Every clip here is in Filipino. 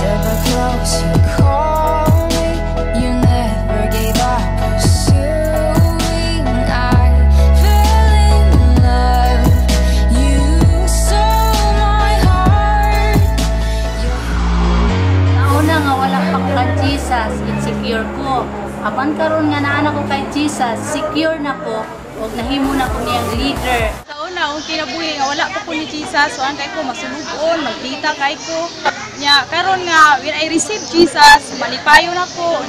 ever close, you call me. You never gave up pursuing. I fell in love. You stole my heart. Nauna nga wala pa ko kay Jesus, insecure ko. Apan karon nga naa ko kay Jesus, secure na ko. Huwag nahimo na ko niyang leader. Sa una, kung kinabuhi nga wala pa ko ni Jesus, so ang kay ko masunugon, magdita kay ko. Nya karon nga when I receive Jesus, malipayon ako.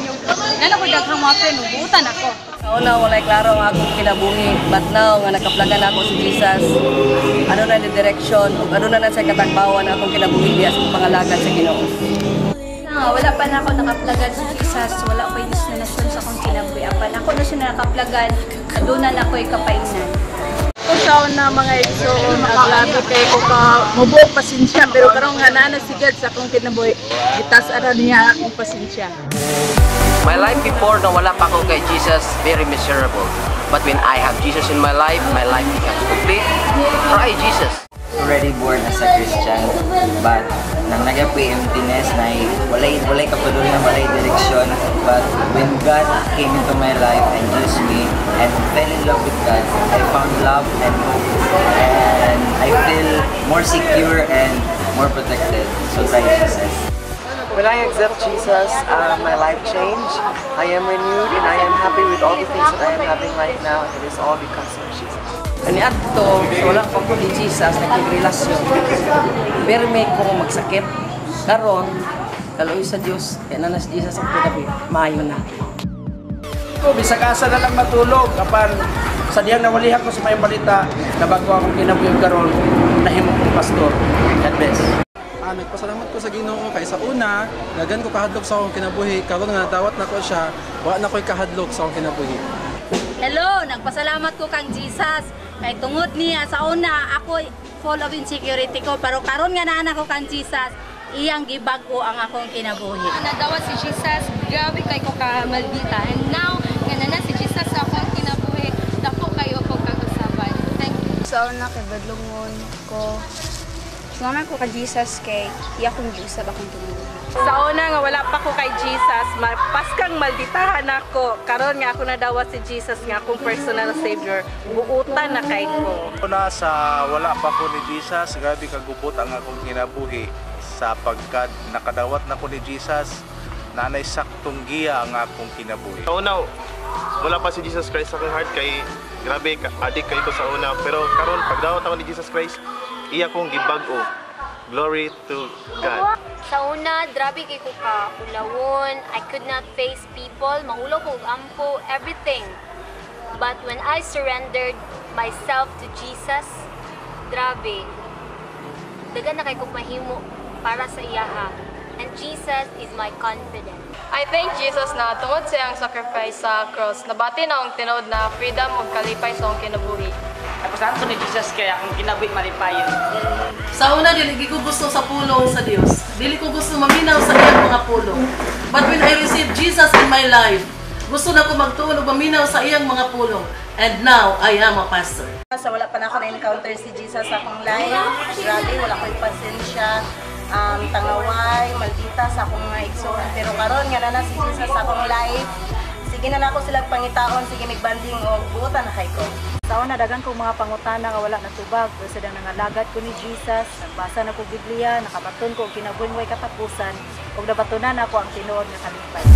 Nala ko daghang mga friend, ubutan ako. Sa una, walay klaro ang akong kinabuhi. But now, nga nakaplagan ako si Jesus, ano na ni direction, ano na sa katagbawan akong kinabuhi diya sa pangalagan sa Ginoo. Wala pa na ako nakaplagan sa Jesus, wala ko yung destinasyon sa akong kinabuhi. Apan ako na siya nakaplagan, adunan ako'y kapainan. Kung sa una mga igsoon, naglabi kay ko ka mabuok pasensya, pero karong nga na sigad sa akong kinabuhi, itas-ara niya akong pasensya. My life before na wala pa ako kay Jesus, very miserable. But when I have Jesus in my life becomes complete. Try Jesus. Already born as a Christian, but nang nag-apoy emptiness na walay kapulunan, walay direksyon. But when God came into my life and used me and fell in love with God, I found love and hope, and I feel more secure and more protected. So try Jesus. When I accept Jesus, my life changed. I am renewed and I am happy with all the things that I am having right now. It is all because of Jesus. Ani adto, wala pa ko ni Jesus nakigrelasyon. Pero may kung magsakit. Karon, kaloy sa Dios, kaya nanas Jesus ang kinabuhi, maayo na. Bisa kasa na lang matulog kapan sa diyang nawalihan ko sa may balita na bago akong kinabuhi karon nahimo kong pastor. God bless. Nagpasalamat ko sa Ginoo kay sa una, dagan ko kahadlok sa akong kinabuhi, karon nga dawat na ko siya, wa na ko'y kahadlok sa akong kinabuhi. Hello, nagpasalamat ko kang Jesus. Kay tungod niya sa una ako full of insecurity ko, pero karon nga naa ko kang Jesus, iyang gibag-o ang akong kinabuhi. Nadawa si Jesus, grabe kay ko ka maldita. And now, nga na si Jesus sa akong kinabuhi, dako kayo ko kag-usaban. Thank you. Sa una kay badlongon ko. Salamat ko kay Jesus kay iya kong giusab akong kinabuhi. Sa una nga wala pa ko kay Jesus, paskang malditahan ako. Karon nga ako nadawa si Jesus nga akong personal savior. Buutan na kay ko. Una sa wala pa ko ni Jesus, grabe kagubot ang akong kinabuhi sapagkat nakadawat na ko ni Jesus, nanay saktong giya ang akong kinabuhi. Sa una, wala pa si Jesus Christ sa akong heart kay grabe adik kay ko sa una, pero karon pagdawat ako ni Jesus Christ, iya kong gibag-o. Glory to God. Sa una, grabe kay ko ka ulawon. I could not face people. Maulo ko ampo, everything. But when I surrendered myself to Jesus, grabe. Dagan na kay ko mahimo para sa iyaha. And Jesus is my confidence. I thank Jesus na tungod sa iyang sacrifice sa cross, nabati na ang tinod na freedom ug kalipay sa akong kinabuhi. Napasahan ko ni Jesus kaya akong kinabuhi malipayon. Sa una, dili ko gusto sa pulong sa Dios. Dili ko gusto maminaw sa iyang mga pulong. But when I received Jesus in my life, gusto na ko magtuon ug maminaw sa iyang mga pulong. And now, I am a pastor. Sa wala pa na ako na-encounter si Jesus sa akong life. Grabe, wala ko'y pasensya. Tangaway, maldita sa akong mga igsoon. Pero karon nga na si Jesus sa akong life. Sige na ako silang pangitaon, sige migbanding o buutan na kay ko. Sa una, dagan kong mga pangutana nga wala natubag. Kasi dang nangalagad ko ni Jesus, nagbasa na ko Biblia, nakabaton ko kinabuhi way katapusan, ug nabatunan ako ang tinuod nga kalipay.